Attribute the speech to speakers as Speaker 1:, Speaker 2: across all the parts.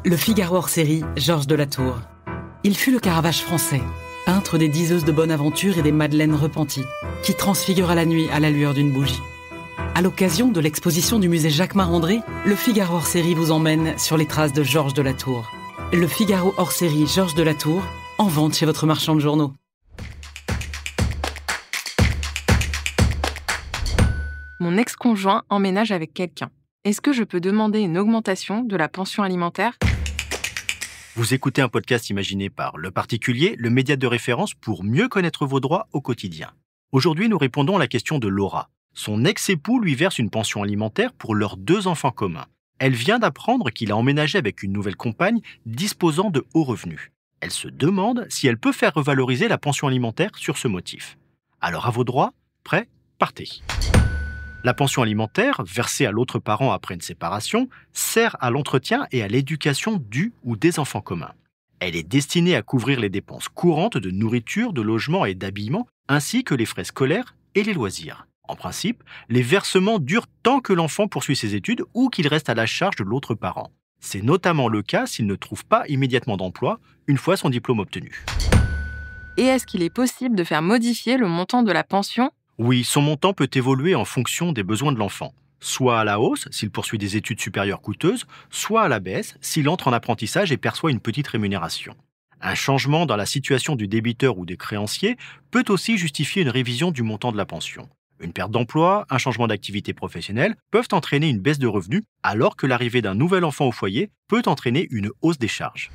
Speaker 1: Le Figaro hors série, Georges de la Tour. Il fut le Caravage français, peintre des diseuses de bonne aventure et des madeleines repenties, qui transfigura la nuit à la lueur d'une bougie. À l'occasion de l'exposition du musée Jacquemart-André, le Figaro hors série vous emmène sur les traces de Georges de la Tour. Le Figaro hors série, Georges de la Tour, en vente chez votre marchand de journaux.
Speaker 2: Mon ex-conjoint emménage avec quelqu'un. Est-ce que je peux demander une augmentation de la pension alimentaire ?
Speaker 3: Vous écoutez un podcast imaginé par Le Particulier, le média de référence pour mieux connaître vos droits au quotidien. Aujourd'hui, nous répondons à la question de Laura. Son ex-époux lui verse une pension alimentaire pour leurs 2 enfants communs. Elle vient d'apprendre qu'il a emménagé avec une nouvelle compagne disposant de hauts revenus. Elle se demande si elle peut faire revaloriser la pension alimentaire sur ce motif. Alors à vos droits, prêts, partez. La pension alimentaire, versée à l'autre parent après une séparation, sert à l'entretien et à l'éducation du ou des enfants communs. Elle est destinée à couvrir les dépenses courantes de nourriture, de logement et d'habillement, ainsi que les frais scolaires et les loisirs. En principe, les versements durent tant que l'enfant poursuit ses études ou qu'il reste à la charge de l'autre parent. C'est notamment le cas s'il ne trouve pas immédiatement d'emploi une fois son diplôme obtenu.
Speaker 2: Et est-ce qu'il est possible de faire modifier le montant de la pension ?
Speaker 3: Oui, son montant peut évoluer en fonction des besoins de l'enfant. Soit à la hausse, s'il poursuit des études supérieures coûteuses, soit à la baisse, s'il entre en apprentissage et perçoit une petite rémunération. Un changement dans la situation du débiteur ou des créanciers peut aussi justifier une révision du montant de la pension. Une perte d'emploi, un changement d'activité professionnelle peuvent entraîner une baisse de revenus, alors que l'arrivée d'un nouvel enfant au foyer peut entraîner une hausse des charges.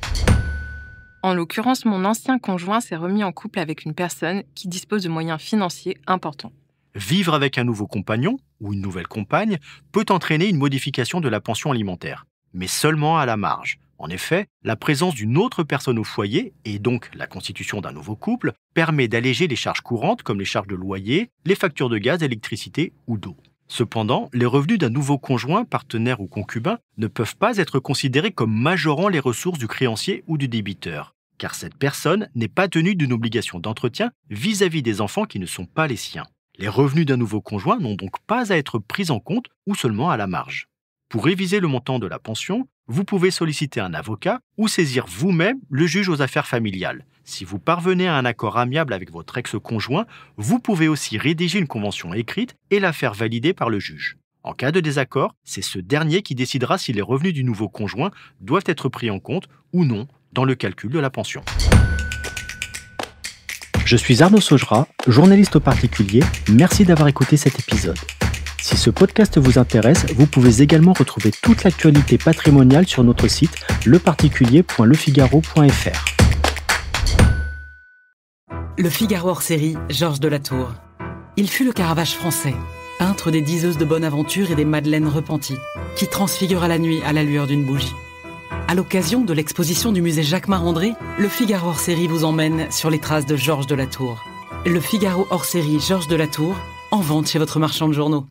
Speaker 2: En l'occurrence, mon ancien conjoint s'est remis en couple avec une personne qui dispose de moyens financiers importants.
Speaker 3: Vivre avec un nouveau compagnon ou une nouvelle compagne peut entraîner une modification de la pension alimentaire, mais seulement à la marge. En effet, la présence d'une autre personne au foyer, et donc la constitution d'un nouveau couple, permet d'alléger les charges courantes comme les charges de loyer, les factures de gaz, d'électricité ou d'eau. Cependant, les revenus d'un nouveau conjoint, partenaire ou concubin ne peuvent pas être considérés comme majorant les ressources du créancier ou du débiteur, car cette personne n'est pas tenue d'une obligation d'entretien vis-à-vis des enfants qui ne sont pas les siens. Les revenus d'un nouveau conjoint n'ont donc pas à être pris en compte ou seulement à la marge. Pour réviser le montant de la pension, vous pouvez solliciter un avocat ou saisir vous-même le juge aux affaires familiales. Si vous parvenez à un accord amiable avec votre ex-conjoint, vous pouvez aussi rédiger une convention écrite et la faire valider par le juge. En cas de désaccord, c'est ce dernier qui décidera si les revenus du nouveau conjoint doivent être pris en compte ou non dans le calcul de la pension.
Speaker 4: Je suis Arnaud Saugera, journaliste au Particulier. Merci d'avoir écouté cet épisode. Si ce podcast vous intéresse, vous pouvez également retrouver toute l'actualité patrimoniale sur notre site leparticulier.lefigaro.fr.
Speaker 1: Le Figaro hors série, Georges de la Tour. Il fut le Caravage français, peintre des diseuses de bonne aventure et des madeleines repenties, qui transfigura la nuit à la lueur d'une bougie. À l'occasion de l'exposition du musée Jacquemart-André, le Figaro hors série vous emmène sur les traces de Georges de la Tour. Le Figaro hors série, Georges de la Tour, en vente chez votre marchand de journaux.